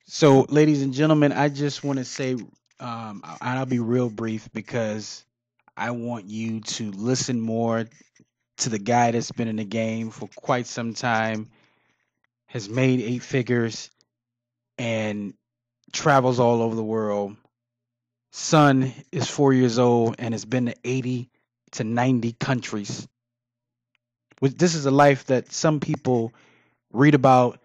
So, ladies and gentlemen, I just want to say, I'll be real brief because I want you to listen more to the guy that's been in the game for quite some time, has made eight figures, and travels all over the world. Son is 4 years old and has been to 80 to 90 countries. This is a life that some people read about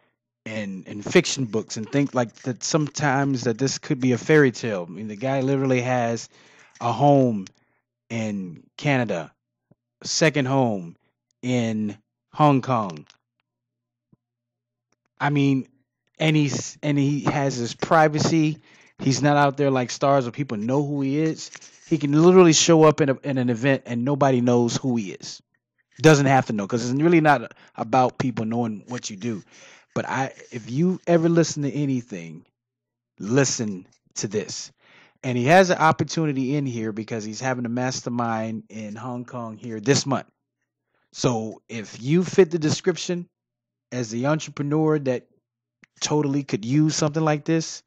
in fiction books and think like that sometimes that this could be a fairy tale. I mean, the guy literally has a home in Canada, a second home in Hong Kong. I mean, and he has his privacy. He's not out there like stars where people know who he is. He can literally show up in an event and nobody knows who he is. Doesn't have to know because it's really not about people knowing what you do. But if you ever listen to anything, listen to this. And he has an opportunity in here because he's having a mastermind in Hong Kong here this month. So if you fit the description as the entrepreneur that totally could use something like this,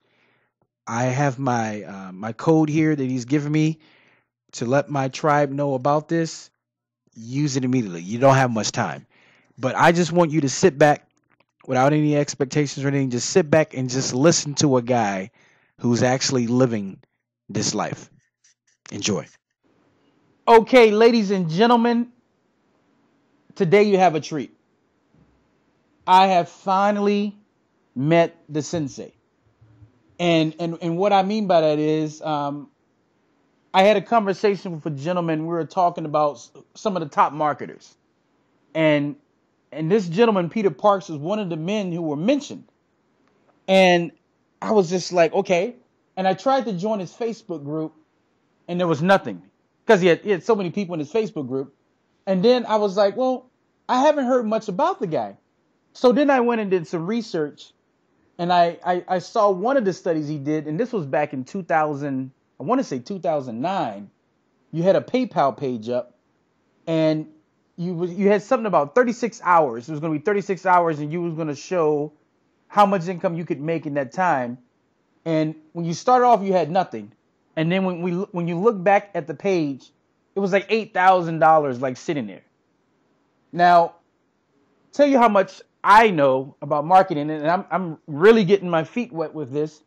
I have my code here that he's given me to let my tribe know about this. Use it immediately. You don't have much time, but I just want you to sit back without any expectations or anything. Just sit back and just listen to a guy who's actually living this life. Enjoy. Okay, ladies and gentlemen, today you have a treat. I have finally met the sensei. And what I mean by that is I had a conversation with a gentleman. We were talking about some of the top marketers. And this gentleman, Peter Parks, was one of the men who were mentioned. And I was just like, okay. And I tried to join his Facebook group, and there was nothing because he had so many people in his Facebook group. And then I was like, well, I haven't heard much about the guy. So then I went and did some research, and I saw one of the studies he did, and this was back in 2000, I want to say 2009. You had a PayPal page up, and you had something about 36 hours. It was going to be 36 hours, and you was going to show how much income you could make in that time. And when you started off, you had nothing. And then when you look back at the page, it was like $8,000 like sitting there. Now, tell you how much I know about marketing, and I'm really getting my feet wet with this.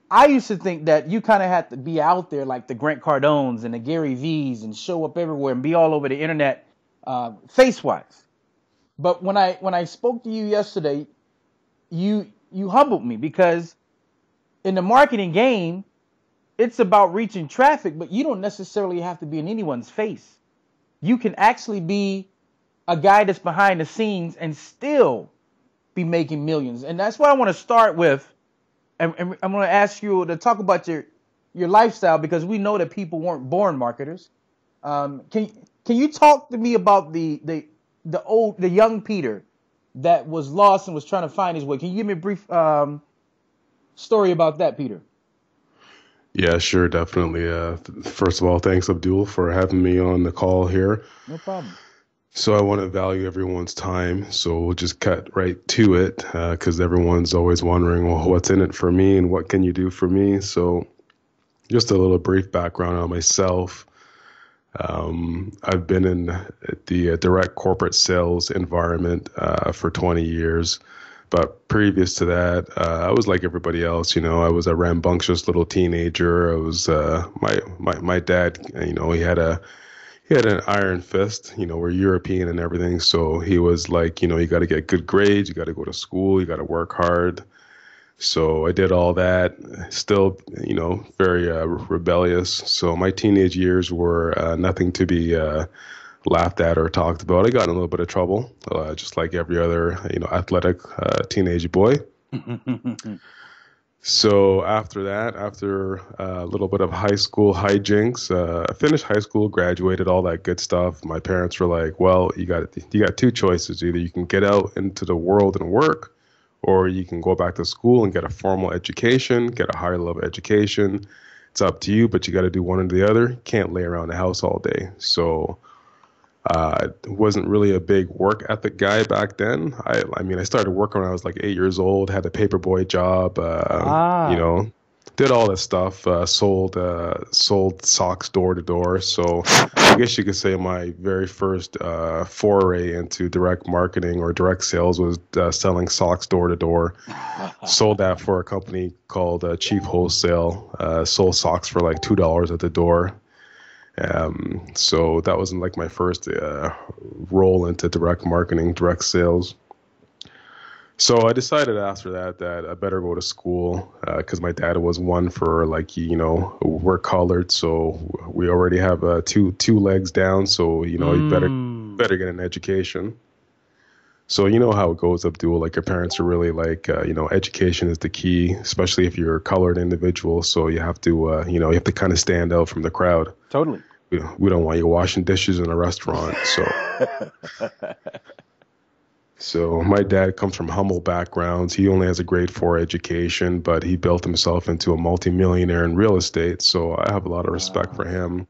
I used to think that you kind of had to be out there like the Grant Cardones and the Gary V's and show up everywhere and be all over the internet face-wise. But when I spoke to you yesterday, you humbled me because in the marketing game, it's about reaching traffic, but you don't necessarily have to be in anyone's face. You can actually be a guy that's behind the scenes and still be making millions. And that's what I want to start with. And I'm going to ask you to talk about your lifestyle because we know that people weren't born marketers. Can you talk to me about the young Peter that was lost and was trying to find his way? Can you give me a brief story about that, Peter? Yeah, sure, definitely. First of all, thanks, Abdul, for having me on the call here. No problem. So I want to value everyone's time, so we'll just cut right to it because everyone's always wondering, well, what's in it for me and what can you do for me? So just a little brief background on myself. I've been in the direct corporate sales environment for 20 years. But previous to that, I was like everybody else. I was a rambunctious little teenager. I was my dad. He had an iron fist. We're European and everything, so he was like, you got to get good grades, you got to go to school, you got to work hard. So I did all that. Still, very rebellious. So my teenage years were nothing to be laughed at or talked about. I got in a little bit of trouble, just like every other, athletic teenage boy. So after that, after a little bit of high school hijinks, I finished high school, graduated, all that good stuff. My parents were like, "Well, you got two choices. Either you can get out into the world and work, or you can go back to school and get a formal education, get a higher level education. It's up to you, but you got to do one or the other. You can't lay around the house all day." So Wasn't really a big work ethic guy back then. I mean, I started working when I was like 8 years old, had a paperboy job, you Ah. know, did all this stuff, sold socks door to door. So I guess you could say my very first foray into direct marketing or direct sales was selling socks door to door. Sold that for a company called Chief Wholesale. Sold socks for like $2 at the door. So that was like my first role into direct marketing, direct sales. So I decided after that I better go to school because my dad was one for like we're colored, so we already have two legs down. So you Mm. better get an education. So you know how it goes, Abdul. Like your parents are really like education is the key, especially if you're a colored individual. So you have to you have to kind of stand out from the crowd. Totally. We don't want you washing dishes in a restaurant. So my dad comes from humble backgrounds. He only has a grade 4 education, but he built himself into a multimillionaire in real estate. So I have a lot of respect for him,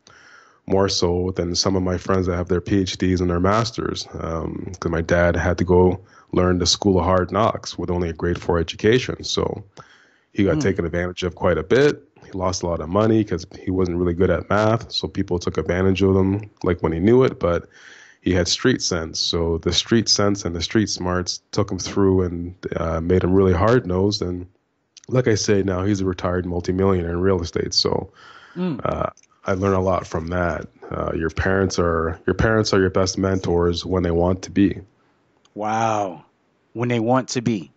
more so than some of my friends that have their PhDs and their masters. Because my dad had to go learn the school of hard knocks with only a grade 4 education. So he got taken advantage of quite a bit. He lost a lot of money because he wasn't really good at math. So people took advantage of him like when he knew it, but he had street sense. So the street sense and the street smarts took him through and made him really hard nosed. And like I say, now he's a retired multimillionaire in real estate. So I learned a lot from that. Your parents are your best mentors when they want to be. Wow. When they want to be.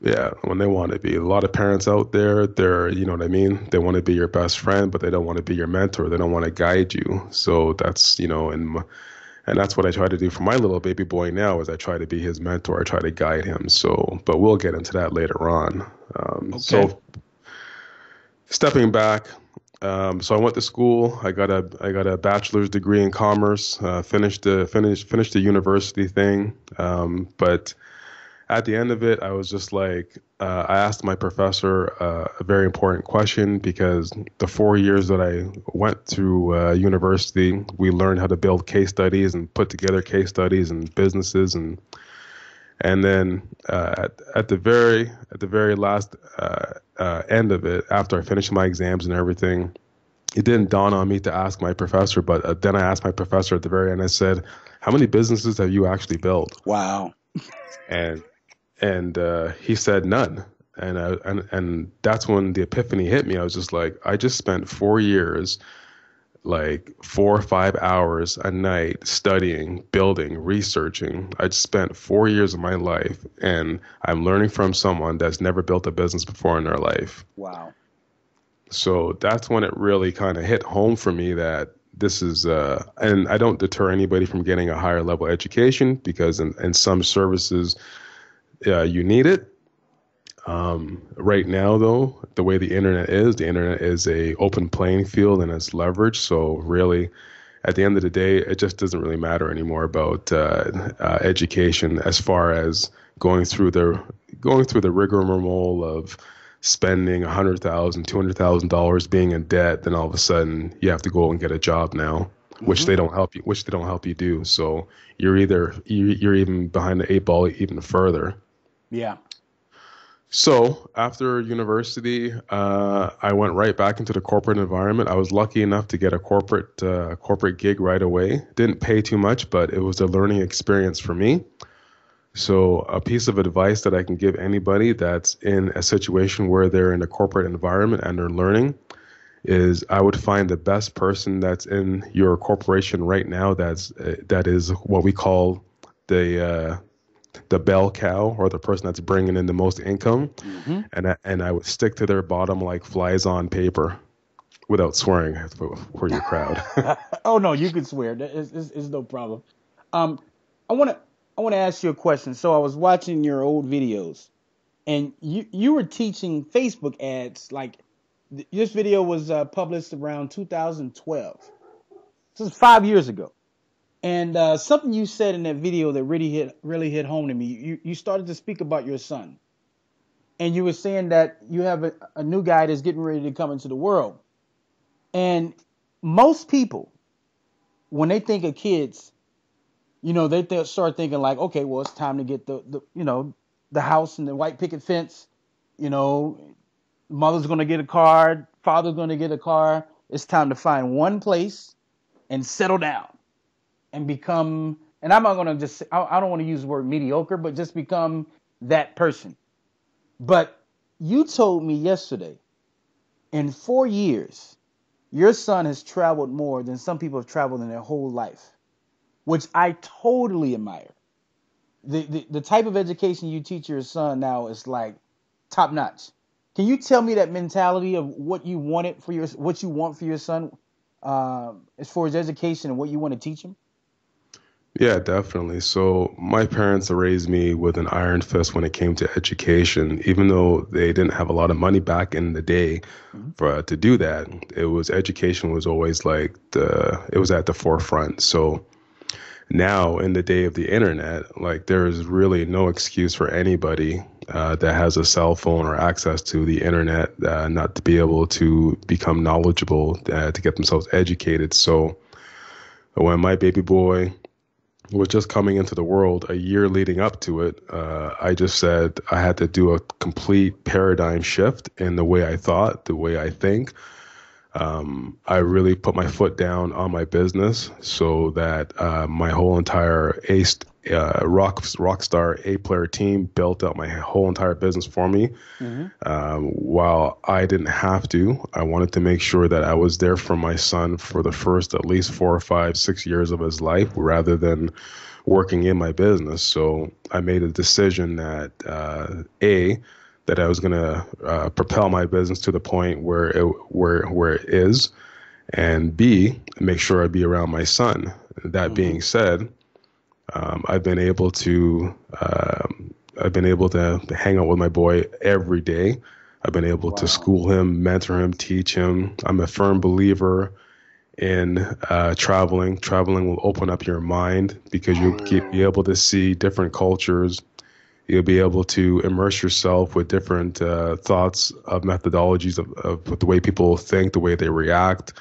Yeah, when they want to be. A lot of parents out there, you know what I mean? They want to be your best friend, but they don't want to be your mentor. They don't want to guide you. So that's, and that's what I try to do for my little baby boy now is I try to be his mentor. I try to guide him. So, but we'll get into that later on. Okay. So stepping back, so I went to school. I got a bachelor's degree in commerce. Finished the university thing. But at the end of it, I was just like, I asked my professor a very important question because the 4 years that I went through university, we learned how to build case studies and put together case studies and businesses, and then at the very last end of it, after I finished my exams and everything, it didn't dawn on me to ask my professor, but then I asked my professor at the very end. I said, "How many businesses have you actually built?" Wow. And he said none. And that's when the epiphany hit me. I was just like, I just spent 4 years, like 4 or 5 hours a night studying, building, researching. I just spent 4 years of my life, and I'm learning from someone that's never built a business before in their life. Wow. So that's when it really kind of hit home for me that this is, and I don't deter anybody from getting a higher level education because in some services, you need it. Right now, though, the way the internet is a open playing field and it's leveraged. So really, at the end of the day, it just doesn't really matter anymore about education as far as going through the rigmarole of spending $100,000, $200,000 being in debt. Then all of a sudden, you have to go and get a job now, which they don't help you do. So you're even behind the eight ball even further. Yeah. So after university, I went right back into the corporate environment. I was lucky enough to get a corporate gig right away. Didn't pay too much, but it was a learning experience for me. So a piece of advice that I can give anybody that's in a situation where they're in a corporate environment and they're learning is I would find the best person that's in your corporation right now that is what we call the bell cow or the person that's bringing in the most income, and I would stick to their bottom like flies on paper, without swearing for your crowd. Oh no, you can swear. It's no problem. I want to ask you a question. So I was watching your old videos, and you were teaching Facebook ads. Like this video was published around 2012. This is 5 years ago. And something you said in that video that really hit home to me. You started to speak about your son, and you were saying that you have a new guy that's getting ready to come into the world. And most people, when they think of kids, They start thinking like, okay, well, it's time to get the house and the white picket fence. You know, mother's going to get a car, father's going to get a car. It's time to find one place and settle down and become. And I'm not going to just. I don't want to use the word mediocre, but just become that person. But you told me yesterday, in 4 years, your son has traveled more than some people have traveled in their whole life, which I totally admire. The type of education you teach your son now is like top notch. Can you tell me that mentality of what you want for your son, as far as education and what you want to teach him? Yeah, definitely. So my parents raised me with an iron fist when it came to education, even though they didn't have a lot of money back in the day Mm-hmm. for to do that. Education was always like it was at the forefront. So now in the day of the internet, like there is really no excuse for anybody that has a cell phone or access to the internet not to be able to become knowledgeable, to get themselves educated. So when my baby boy was just coming into the world, a year leading up to it, I just said I had to do a complete paradigm shift in the way I thought, the way I think. I really put my foot down on my business so that my whole entire rock star A player team built up my whole entire business for me. Mm-hmm. While I didn't have to, I wanted to make sure that I was there for my son for the first at least 4 or 5, 6 years of his life, rather than working in my business. So I made a decision that that I was going to propel my business to the point where it is, and B, make sure I be around my son. That being said, I've been able to hang out with my boy every day. I've been able to school him, mentor him, teach him. I'm a firm believer in traveling. Traveling will open up your mind because you'll be able to see different cultures. You'll be able to immerse yourself with different thoughts of methodologies of the way people think, the way they react.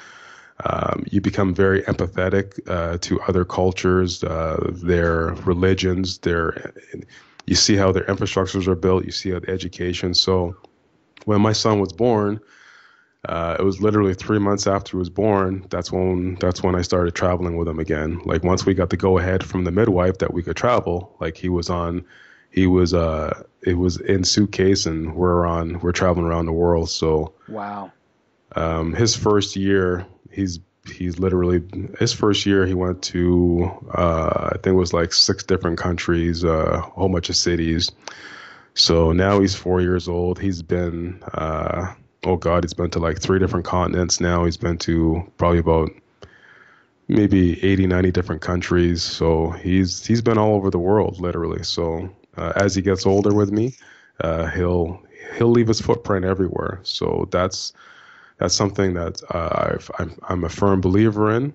You become very empathetic to other cultures, their religions, you see how their infrastructures are built, you see how the education. So when my son was born, it was literally 3 months after he was born. That's when I started traveling with him again. Like once we got the go ahead from the midwife that we could travel, like it was in suitcase and we're traveling around the world. So Wow. His first year, his first year he went to I think it was like 6 different countries, a whole bunch of cities. So now he's 4 years old. He's been he's been to like 3 different continents now. He's been to probably about maybe 80, 90 different countries. So he's been all over the world, literally. So as he gets older with me, he'll leave his footprint everywhere. So that's something that I'm a firm believer in.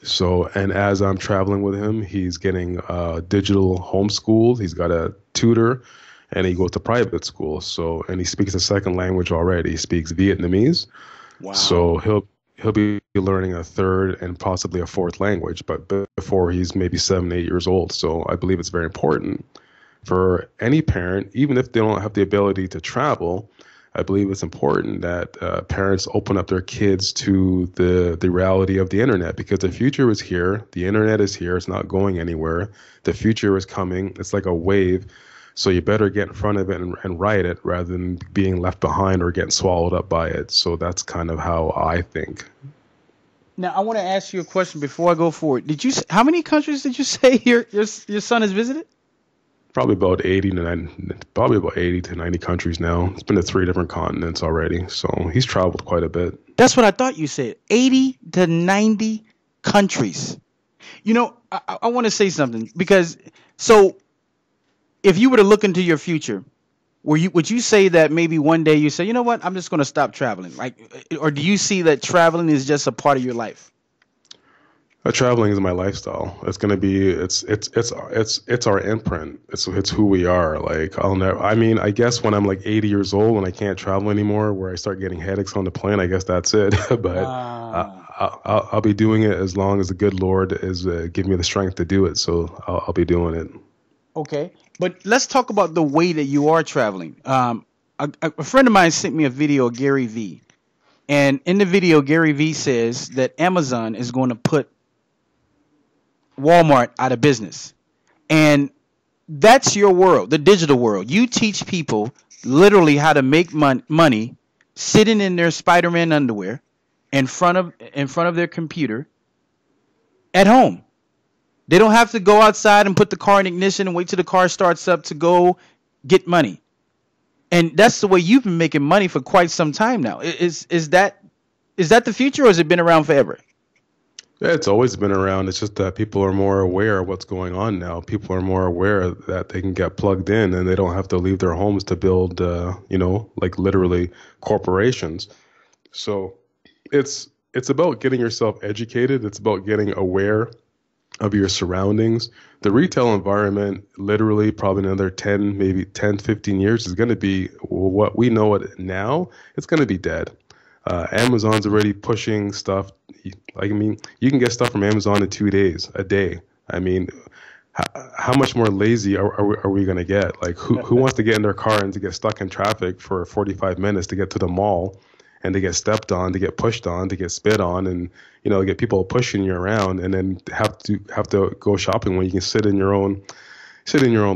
So, and as I'm traveling with him, he's getting digital homeschooled. He's got a tutor, and he goes to private school. So, and he speaks a second language already. He speaks Vietnamese. Wow. So he'll be learning a third and possibly a fourth language, but before he's maybe 7, 8 years old. So I believe it's very important for any parent, even if they don't have the ability to travel. I believe it's important that parents open up their kids to the reality of the internet, because the future is here. The internet is here. It's not going anywhere. The future is coming. It's like a wave. So you better get in front of it and ride it rather than being left behind or getting swallowed up by it. So that's kind of how I think. Now, I want to ask you a question before I go forward. How many countries did you say your son has visited? Probably about 80 to 90 countries now. It's been to 3 different continents already. So he's traveled quite a bit. That's what I thought you said. 80 to 90 countries. I want to say something, because if you were to look into your future, would you say that maybe one day you say, you know what, I'm just going to stop traveling? Or do you see that traveling is just a part of your life? Traveling is my lifestyle. It's going to be, it's our imprint. It's who we are. Like I guess when I'm like 80 years old and I can't travel anymore, where I start getting headaches on the plane, I guess that's it. But I'll be doing it as long as the good Lord is giving me the strength to do it. So I'll be doing it. Okay, but let's talk about the way that you are traveling. A friend of mine sent me a video of Gary Vee, and in the video, Gary Vee says that Amazon is going to put Walmart out of business, and that's your world, the digital world. You teach people literally how to make money sitting in their Spider-Man underwear in front of their computer at home. They don't have to go outside and put the car in ignition and wait till the car starts up to go get money. And that's the way you've been making money for quite some time now. Is that the future, or has it been around forever? Yeah, it's always been around. It's just that people are more aware of what's going on now. People are more aware that they can get plugged in and they don't have to leave their homes to build, like literally corporations. So it's about getting yourself educated. It's about getting aware of your surroundings. The retail environment, literally probably another 10, maybe 10, 15 years is going to be what we know it now. It's going to be dead. Amazon's already pushing stuff. Like, I mean, you can get stuff from Amazon in 2 days, a day. I mean, how much more lazy are we going to get? Like, who wants to get in their car and to get stuck in traffic for 45 minutes to get to the mall and to get stepped on, to get pushed on, to get spit on, and get people pushing you around, and then have to go shopping when you can sit in your own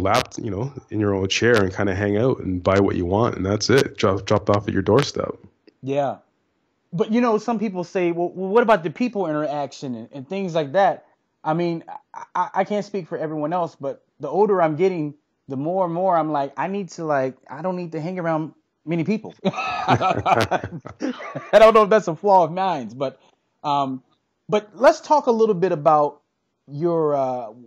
lap, in your own chair and kind of hang out and buy what you want, and that's it, dropped off at your doorstep. Yeah. But some people say, well, what about the people interaction and things like that? I mean, I can't speak for everyone else, but the older I'm getting, the more and more I'm like, I don't need to hang around many people. I don't know if that's a flaw of mine, but let's talk a little bit about your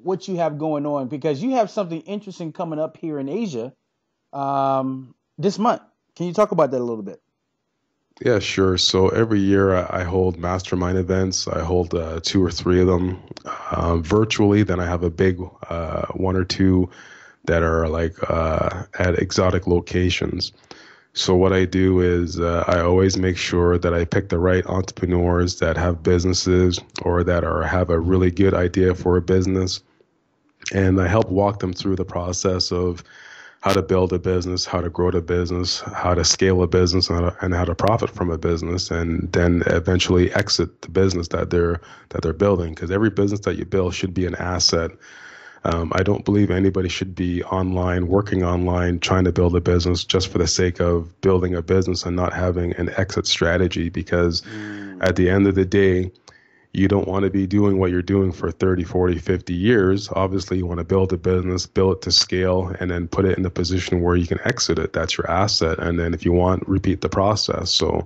what you have going on, because you have something interesting coming up here in Asia this month. Can you talk about that a little bit? Yeah, sure. So every year I hold mastermind events. I hold 2 or 3 of them virtually. Then I have a big one or two that are like at exotic locations. So what I do is I always make sure that I pick the right entrepreneurs that have businesses or that have a really good idea for a business, and I help walk them through the process of how to build a business, how to grow the business, how to scale a business, and how to profit from a business, and then eventually exit the business that they're building. Because every business that you build should be an asset. I don't believe anybody should be working online, trying to build a business just for the sake of building a business and not having an exit strategy. Because at the end of the day, you don't want to be doing what you're doing for 30, 40, 50 years. Obviously, you want to build a business, build it to scale, and then put it in a position where you can exit it. That's your asset. And then if you want, repeat the process. So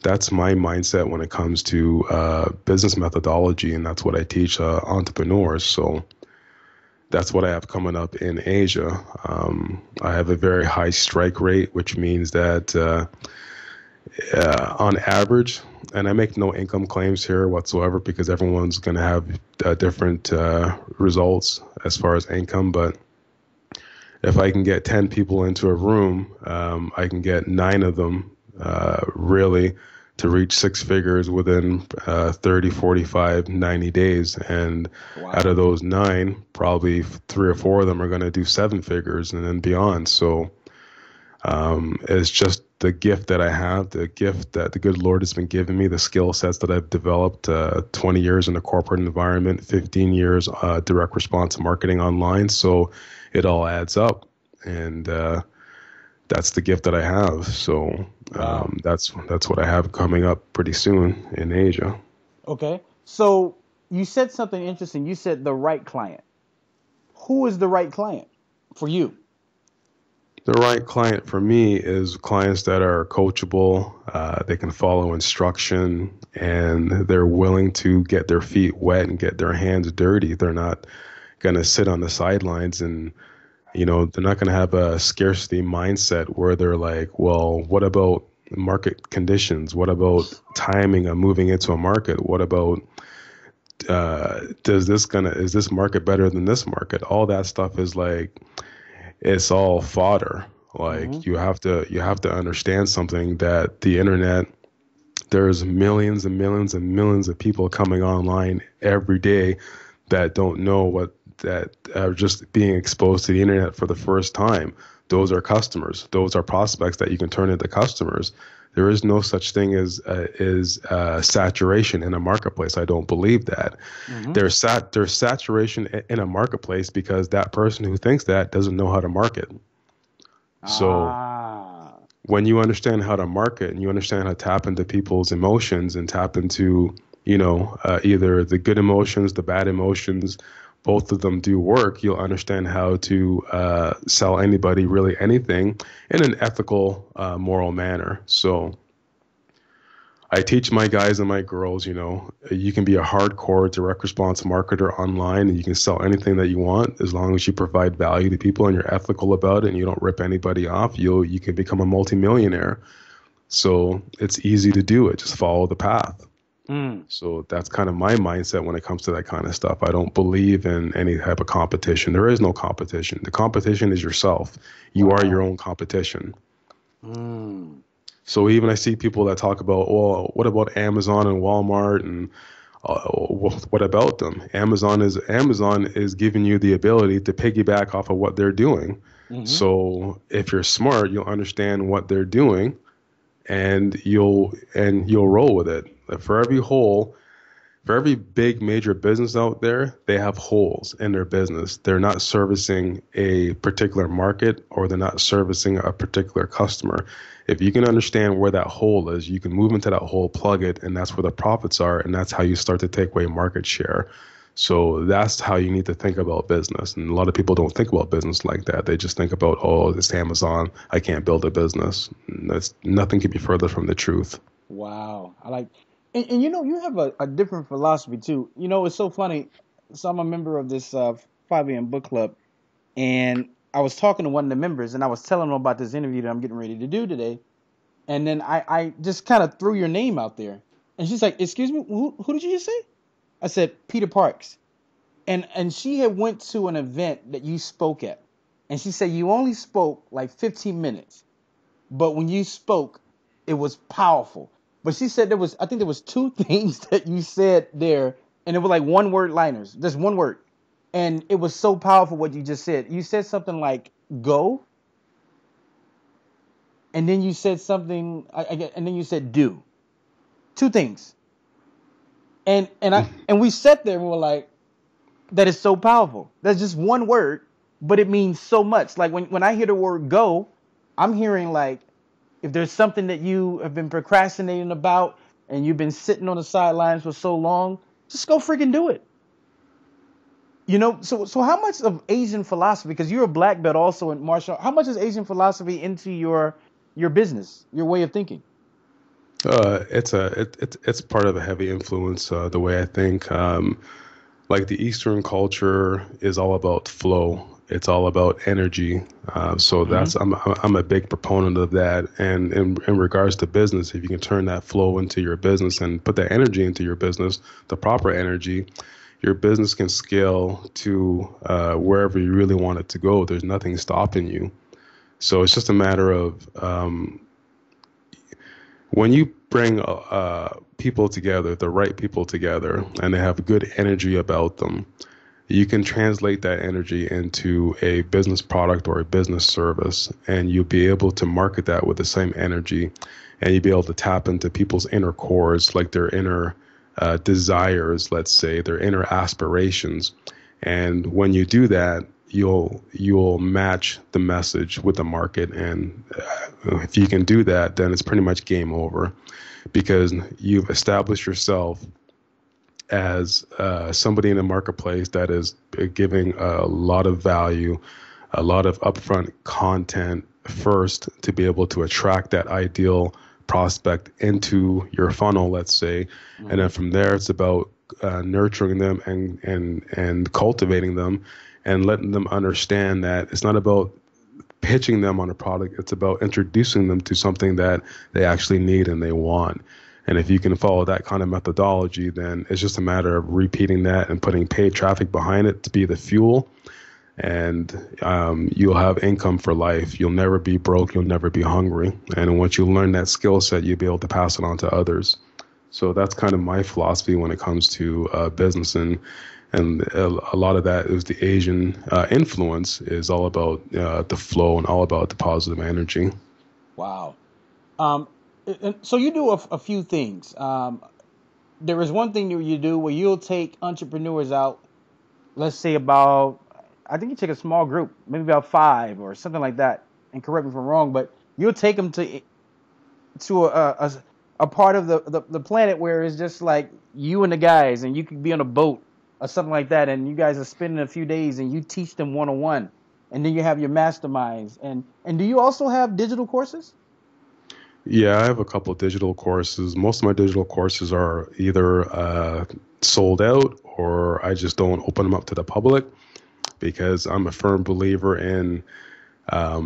that's my mindset when it comes to business methodology, and that's what I teach entrepreneurs. So that's what I have coming up in Asia. I have a very high strike rate, which means that on average, and I make no income claims here whatsoever because everyone's going to have different results as far as income. But if I can get 10 people into a room, I can get 9 of them really to reach 6 figures within 30, 45, 90 days. And Wow. out of those 9, probably 3 or 4 of them are going to do 7 figures and then beyond. So it's just the gift that I have, the gift that the good Lord has been giving me, the skill sets that I've developed, 20 years in a corporate environment, 15 years direct response marketing online. So it all adds up. And that's the gift that I have. So Wow. that's what I have coming up pretty soon in Asia. Okay. So you said something interesting. You said the right client. Who is the right client for you? The right client for me is clients that are coachable, they can follow instruction, and they're willing to get their feet wet and get their hands dirty. They're not going to sit on the sidelines, and they're not going to have a scarcity mindset where they're like, well, what about market conditions? What about timing of moving into a market? What about is this market better than this market? All that stuff is like, it's all fodder. Like, Mm-hmm. you have to understand something, that the internet There's millions and millions and millions of people coming online every day that don't know that are just being exposed to the internet for the first time. Those are customers. Those are prospects that you can turn into customers. There is no such thing as saturation in a marketplace. I don't believe that. Mm-hmm. There's saturation in a marketplace because that person who thinks that doesn't know how to market. So when you understand how to market and you understand how to tap into people's emotions and tap into, either the good emotions, the bad emotions, both of them do work, you'll understand how to sell anybody really anything in an ethical, moral manner. So I teach my guys and my girls, you can be a hardcore direct response marketer online and you can sell anything that you want as long as you provide value to people and you're ethical about it and you don't rip anybody off. You can become a multimillionaire. So it's easy to do it. Just follow the path. So that's kind of my mindset when it comes to that kind of stuff. I don't believe in any type of competition. There is no competition. The competition is yourself. You are your own competition. So even I see people that talk about, well, what about Amazon and Walmart and what about them? Amazon is giving you the ability to piggyback off of what they're doing. So if you're smart, you'll understand what they're doing, and you'll roll with it. For every big major business out there, they have holes in their business. They're not servicing a particular market or they're not servicing a particular customer. If you can understand where that hole is, you can move into that hole, plug it, and that's where the profits are, and that's how you start to take away market share. So that's how you need to think about business. And a lot of people don't think about business like that. They just think about, oh, it's Amazon, I can't build a business. Nothing could be further from the truth. Wow. And you have a different philosophy too. It's so funny. So I'm a member of this 5 a.m. book club, and I was talking to one of the members, and I was telling them about this interview that I'm getting ready to do today. And then I just kind of threw your name out there, and she's like, "Excuse me, who did you just say?" I said, "Peter Parks," and she had went to an event that you spoke at, and she said you only spoke like 15 minutes, but when you spoke, it was powerful. But she said I think there was 2 things that you said there, and it were like one word liners, just one word. And it was so powerful what you just said. You said something like go, and then you said something, and then you said do. 2 things. And we sat there and we were like, that is so powerful. That's just one word, but it means so much. Like when I hear the word go, I'm hearing like, if there's something that you have been procrastinating about and you've been sitting on the sidelines for so long, just go freaking do it. So how much of Asian philosophy, because you're a black belt also in martial art, how much is Asian philosophy into your business, your way of thinking? It's part of a heavy influence, the way I think. Like the Eastern culture is all about flow. It's all about energy. So that's I'm a big proponent of that. And in regards to business, if you can turn that flow into your business and put that energy into your business, the proper energy, your business can scale to wherever you really want it to go. There's nothing stopping you. So it's just a matter of when you bring people together, the right people together, and they have good energy about them, you can translate that energy into a business product or a business service, and you'll be able to market that with the same energy, and you'll be able to tap into people's inner cores, like their inner desires, let's say, their inner aspirations. And when you do that, you'll match the message with the market. And if you can do that, then it's pretty much game over, because you've established yourself as somebody in the marketplace that is giving a lot of value, a lot of upfront content first to be able to attract that ideal prospect into your funnel, let's say. And then from there, it's about nurturing them and cultivating them and letting them understand that it's not about pitching them on a product. It's about introducing them to something that they actually need and they want. And if you can follow that kind of methodology, then it's just a matter of repeating that and putting paid traffic behind it to be the fuel. and you'll have income for life. You'll never be broke. You'll never be hungry. And once you learn that skill set, you'll be able to pass it on to others. So that's kind of my philosophy when it comes to business, and a lot of that is the Asian influence is all about the flow and all about the positive energy. Wow. So you do a few things. There is one thing that you do where you'll take entrepreneurs out, let's say I think you take a small group, maybe about 5 or something like that, and correct me if I'm wrong, but you'll take them to a part of the planet where it's just like you and the guys, and you could be on a boat or something like that, and you guys are spending a few days, and you teach them one-on-one, and then you have your masterminds. And do you also have digital courses? Yeah, I have a couple of digital courses. Most of my digital courses are either sold out, or I just don't open them up to the public, because I'm a firm believer in I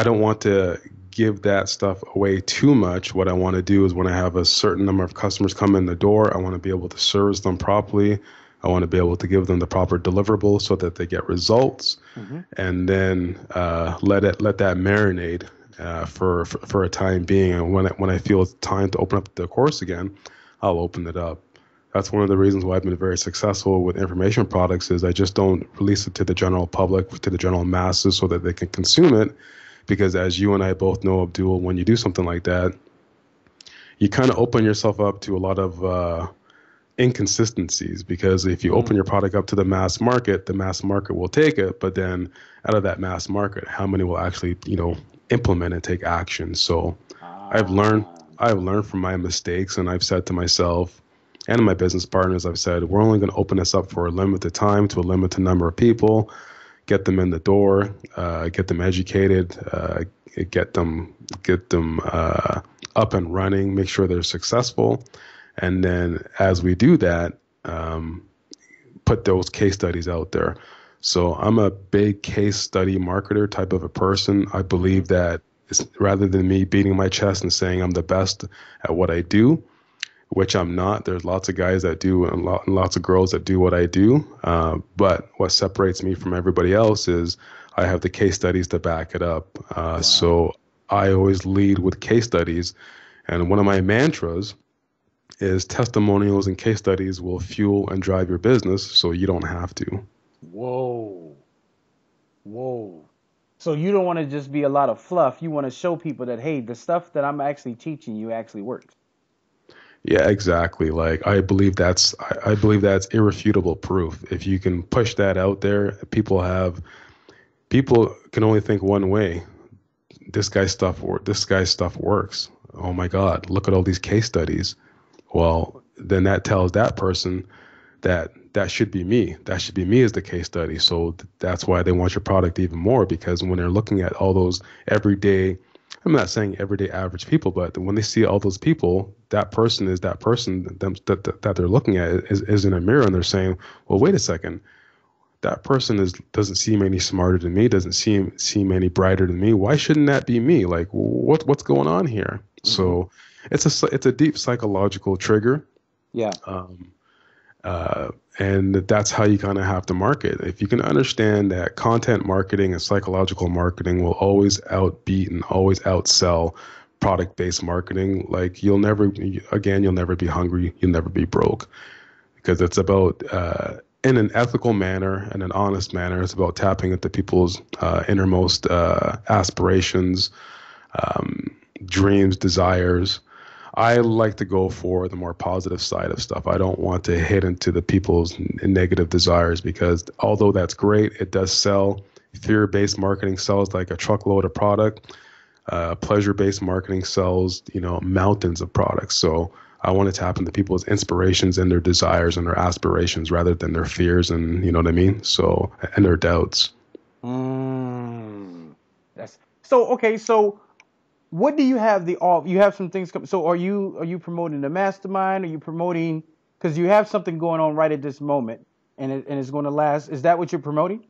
don't want to give that stuff away too much. What I want to do is when I have a certain number of customers come in the door, I want to be able to service them properly. I want to be able to give them the proper deliverables so that they get results, and then let that marinate for a time being. And when I feel it's time to open up the course again, I'll open it up. That's one of the reasons why I've been very successful with information products, is I just don't release it to the general public, to the general masses, so that they can consume it. Because as you and I both know, Abdul, when you do something like that, you kind of open yourself up to a lot of inconsistencies. Because if you open your product up to the mass market will take it. But then out of that mass market, how many will actually, implement and take action? So I've learned from my mistakes, and I've said to myself and my business partners, I've said, we're only going to open this up for a limited time to a limited number of people, get them in the door, get them educated, get them up and running, make sure they're successful. And then as we do that, put those case studies out there. So I'm a big case study marketer type of a person. I believe that rather than me beating my chest and saying I'm the best at what I do, which I'm not. There's lots of guys that do, and lots of girls that do what I do. But what separates me from everybody else is I have the case studies to back it up. Wow. So I always lead with case studies. And one of my mantras is testimonials and case studies will fuel and drive your business, so you don't have to. Whoa. So you don't want to just be a lot of fluff. You want to show people that, hey, the stuff that I'm actually teaching you actually works. Yeah, exactly. Like I believe that's irrefutable proof. If you can push that out there, people can only think one way. This guy's stuff works. Oh my God, look at all these case studies. Well, then that tells that person that should be me. That should be me as the case study. So that's why they want your product even more, because when they're looking at all those everyday, I'm not saying everyday average people, but when they see all those people, that person that they're looking at is in a mirror, and they're saying, well, wait a second, that person doesn't seem any smarter than me, doesn't seem any brighter than me. Why shouldn't that be me? Like, what's going on here? Mm-hmm. So it's a deep psychological trigger. Yeah. And that's how you kind of have to market. If you can understand that content marketing and psychological marketing will always outbeat and always outsell product-based marketing, like you'll never be hungry, you'll never be broke, because it's about in an ethical manner and an honest manner. It's about tapping into people's innermost aspirations, dreams, desires. I like to go for the more positive side of stuff. I don't want to hit into the people's negative desires, because although that's great, it does sell. Fear-based marketing sells like a truckload of product. Pleasure-based marketing sells, mountains of products. So I want to tap into people's inspirations and their desires and their aspirations rather than their fears and, you know what I mean? So, and their doubts. So what do you have you have some things so are you promoting the mastermind? Are you promoting, because you have something going on right at this moment and it's going to last? Is that what you're promoting?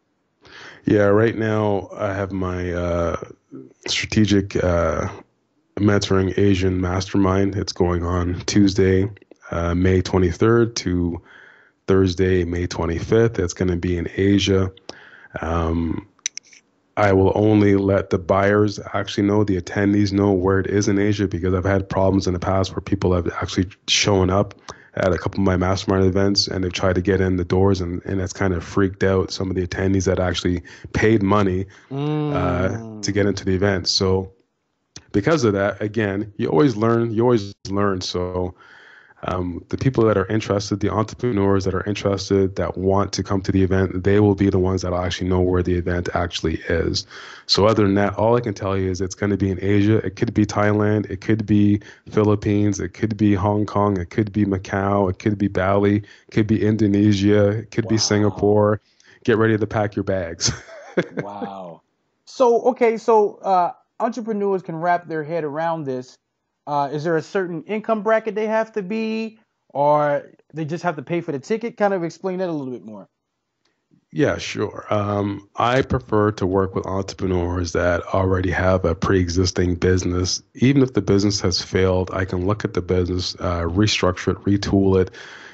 Yeah, right now I have my strategic mentoring Asian mastermind. It's going on Tuesday, May 23rd to Thursday, May 25th. It's going to be in Asia. I will only let the buyers actually know, the attendees know where it is in Asia, because I've had problems in the past where people have actually shown up at a couple of my mastermind events and they've tried to get in the doors, and it's kind of freaked out some of the attendees that actually paid money to get into the event. So because of that, again, you always learn. So the people that are interested, the entrepreneurs that are interested, that want to come to the event, they will be the ones that will actually know where the event actually is. So other than that, all I can tell you is it's going to be in Asia. It could be Thailand. It could be Philippines. It could be Hong Kong. It could be Macau. It could be Bali. It could be Indonesia. It could be Singapore. Get ready to pack your bags. Wow. So, entrepreneurs can wrap their head around this. Is there a certain income bracket they have to be, or they just have to pay for the ticket? Kind of explain that a little bit more. Yeah, sure. I prefer to work with entrepreneurs that already have a pre-existing business. Even if the business has failed, I can look at the business, restructure it, retool it,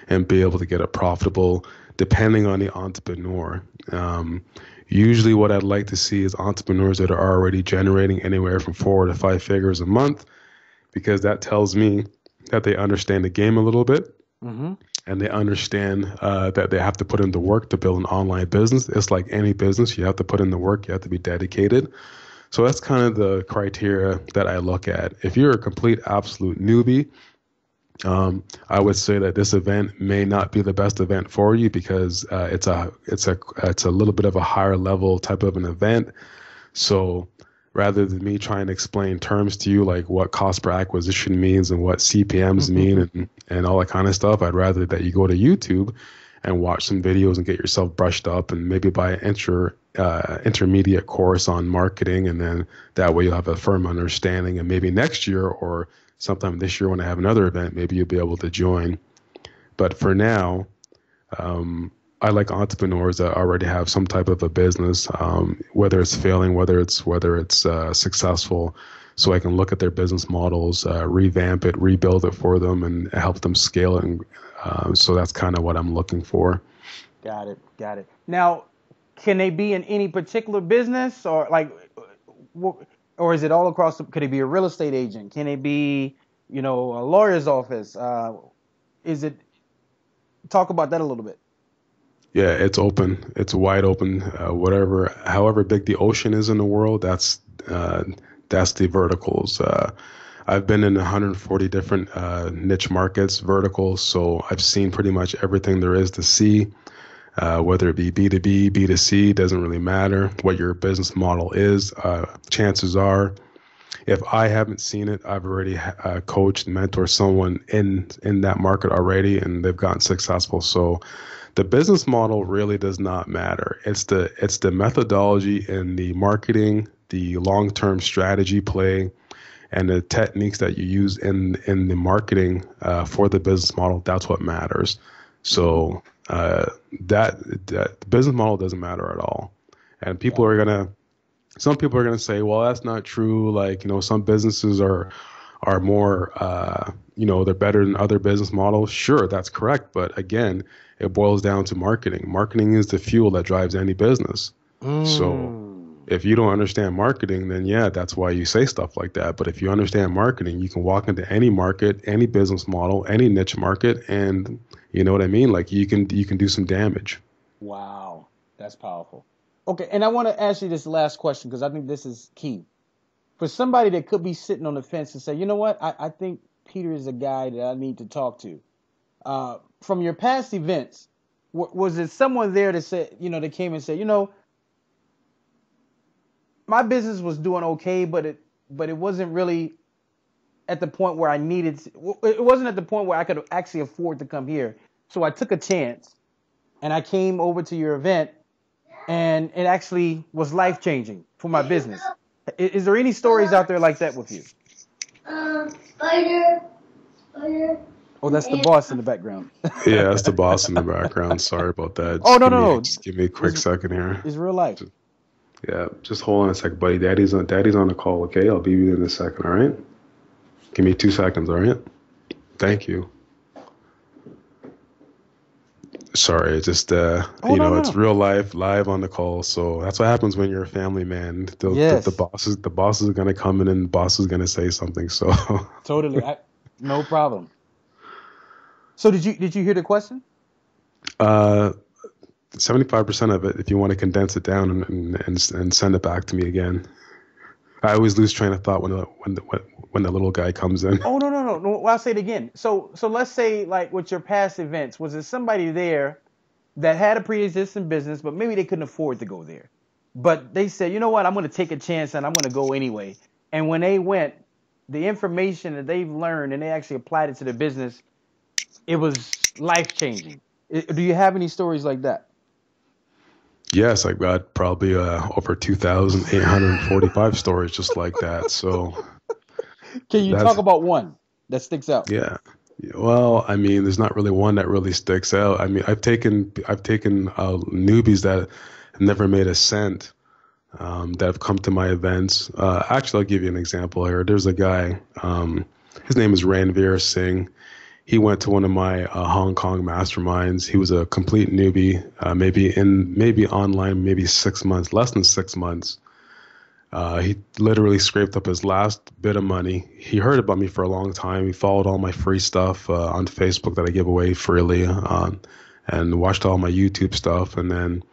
and be able to get it profitable depending on the entrepreneur. Usually what I'd like to see is entrepreneurs that are already generating anywhere from 4 to 5 figures a month, because that tells me that they understand the game a little bit. Mm-hmm. And they understand that they have to put in the work to build an online business. It's like any business. You have to put in the work. You have to be dedicated. So that's kind of the criteria that I look at. If you're a complete, absolute newbie, I would say that this event may not be the best event for you, because it's a little bit of a higher level type of an event. So rather than me trying to explain terms to you like what cost per acquisition means and what CPMs mean and all that kind of stuff, I'd rather that you go to YouTube and watch some videos and get yourself brushed up, and maybe buy an intermediate course on marketing, and then that way you'll have a firm understanding, and maybe next year or sometime this year when I have another event, maybe you'll be able to join. But for now, I like entrepreneurs that already have some type of a business, whether it's failing, whether it's successful, so I can look at their business models, revamp it, rebuild it for them, and help them scale it. And so that's kind of what I'm looking for. Got it. Now, can they be in any particular business, or or is it all across? Could it be a real estate agent? Can it be, a lawyer's office? Is it? Talk about that a little bit. Yeah, it's open. It's wide open. However big the ocean is in the world, that's the verticals. I've been in 140 different niche markets, verticals, so I've seen pretty much everything there is to see. Whether it be B2B, B2C, doesn't really matter what your business model is. Chances are, if I haven't seen it, I've already coached, mentored someone in that market already, and they've gotten successful. So the business model really does not matter. It's the methodology and the marketing, the long-term strategy play, and the techniques that you use in the marketing for the business model. That's what matters. So that the business model doesn't matter at all. And some people are gonna say, well, that's not true. Like, some businesses are more, they're better than other business models. Sure, that's correct. But again, it boils down to marketing. Marketing is the fuel that drives any business. So if you don't understand marketing, then yeah, that's why you say stuff like that. But if you understand marketing, you can walk into any market, any business model, any niche market, and you know what I mean? Like you can do some damage. Wow, that's powerful. Okay, and I want to ask you this last question, because I think this is key. For somebody that could be sitting on the fence and say, you know what, I think Peter is a guy that I need to talk to. From your past events, was it someone there that said, that came and said, my business was doing okay, but it wasn't really at the point where I needed. It wasn't at the point where I could actually afford to come here. So I took a chance, and I came over to your event, and it actually was life changing for my business. Is there any stories out there like that with you? Spider. Oh, that's the boss in the background. Yeah, that's the boss in the background. Sorry about that. No. Just give me a quick second here. It's real life. Just hold on a second, buddy. Daddy's on the call, okay? I'll be with you in a second, all right? Give me 2 seconds, all right? Thank you. Sorry, just Oh, no, no, it's no. real life, live on the call. So that's what happens when you're a family man. The Yes, bosses are gonna come in and the boss is gonna say something. So totally. No problem. So did you hear the question? uh 75% of it, if you want to condense it down and send it back to me again. I always lose train of thought when the little guy comes in. Oh, no, no, no, no. Well, I'll say it again. So let's say, like, with your past events, was there somebody there that had a pre-existing business, but maybe they couldn't afford to go there, but they said, you know what, I'm going to take a chance and I'm going to go anyway. And when they went, the information that they've learned and they actually applied it to their business, it was life changing. Do you have any stories like that? Yes, I've got probably over 2,845 stories just like that. So Can you talk that's about one that sticks out? yeah. Well, I mean, there's not really one that really sticks out. I mean, I've taken newbies that have never made a cent, that have come to my events. Actually, I'll give you an example here. There's a guy. His name is Ranveer Singh. He went to one of my Hong Kong masterminds. He was a complete newbie, maybe online, maybe 6 months, less than 6 months. He literally scraped up his last bit of money. He heard about me for a long time. He followed all my free stuff on Facebook that I give away freely, and watched all my YouTube stuff. And then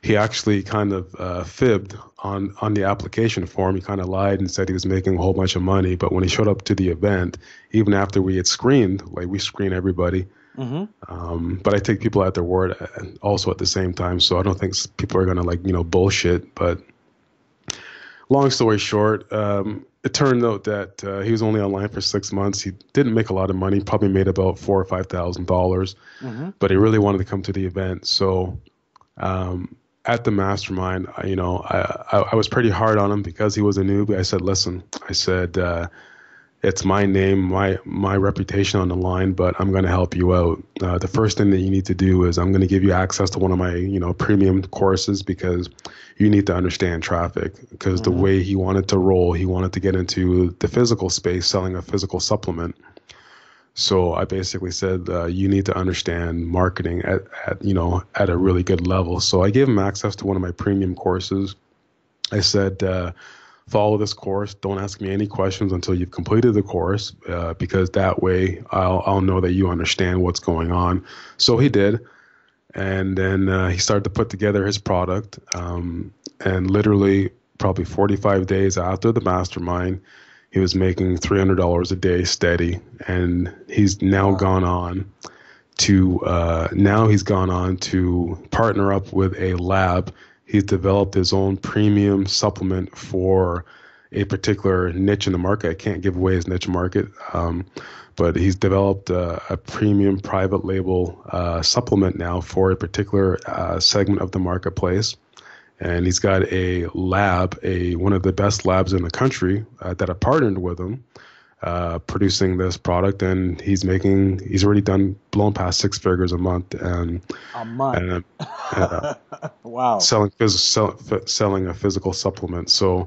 he actually kind of fibbed on the application form. He kind of lied and said he was making a whole bunch of money. But when he showed up to the event, even after we had screened, like we screen everybody, Mm-hmm. but I take people at their word also at the same time. So I don't think people are going to bullshit. But long story short, it turned out that he was only online for 6 months. He didn't make a lot of money, probably made about $4,000 or $5,000, Mm-hmm. but he really wanted to come to the event. So at the mastermind, I was pretty hard on him because he was a newbie. I said, listen, it's my name, my reputation on the line, but I'm going to help you out. The first thing that you need to do is I'm going to give you access to one of my, premium courses, because you need to understand traffic. Because the Mm-hmm. way he wanted to roll, he wanted to get into the physical space, selling a physical supplement. So I basically said, you need to understand marketing at a really good level. So I gave him access to one of my premium courses. I said, follow this course. Don't ask me any questions until you've completed the course, because that way I'll know that you understand what's going on. So he did. And then he started to put together his product. And literally probably 45 days after the mastermind, he was making $300 a day steady. And he's now Wow. gone on to partner up with a lab. He's developed his own premium supplement for a particular niche in the market. I can't give away his niche market, but he's developed a premium private label supplement now for a particular segment of the marketplace. And he's got a lab, one of the best labs in the country that have partnered with him, producing this product, and he's already blown past six figures a month, and A month. and uh, Wow. selling a physical supplement. So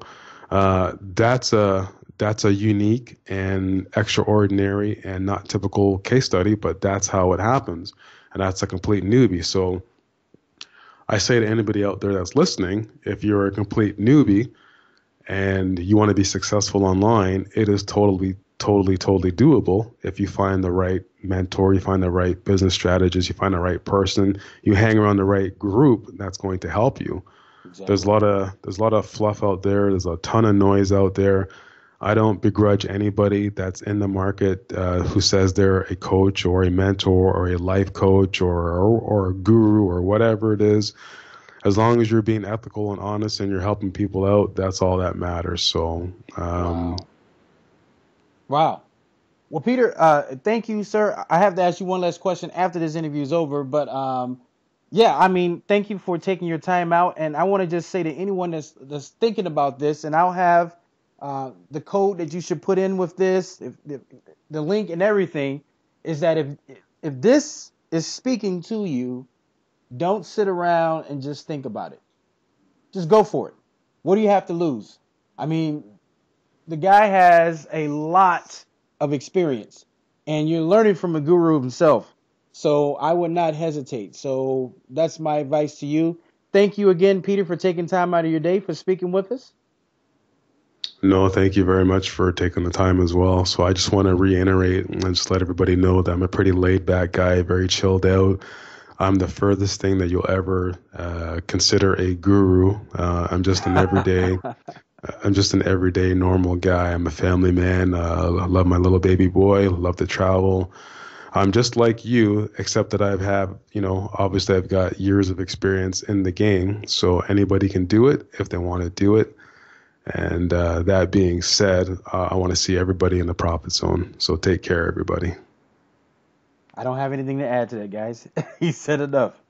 that's a unique and extraordinary and not typical case study, but that's how it happens, and that's a complete newbie. So I say to anybody out there that's listening, if you're a complete newbie and you want to be successful online, it is totally doable if you find the right mentor, you find the right business strategist, you find the right person, you hang around the right group that's going to help you. Exactly. There's a lot of fluff out there. There's a ton of noise out there. I don't begrudge anybody that's in the market who says they're a coach or a mentor or a life coach or a guru or whatever it is. As long as you're being ethical and honest and you're helping people out, that's all that matters. So, Wow. Wow. Well, Peter, thank you, sir. I have to ask you one last question after this interview is over, but yeah, I mean, thank you for taking your time out. And I want to just say to anyone that's thinking about this, and I'll have the code that you should put in with this, if the link and everything, is that if this is speaking to you, don't sit around and just think about it. Just go for it. What do you have to lose? I mean, the guy has a lot of experience, and you're learning from a guru himself. So I would not hesitate. So that's my advice to you. Thank you again, Peter, for taking time out of your day for speaking with us. No, thank you very much for taking the time as well. So I just want to reiterate and just let everybody know that I'm a pretty laid back guy, very chilled out. I'm the furthest thing that you'll ever consider a guru. I'm just an everyday normal guy. I'm a family man. I love my little baby boy. Love to travel. I'm just like you, except that obviously I've got years of experience in the game. So anybody can do it if they want to do it. And that being said, I want to see everybody in the profit zone. So take care, everybody. I don't have anything to add to that, guys. He said enough.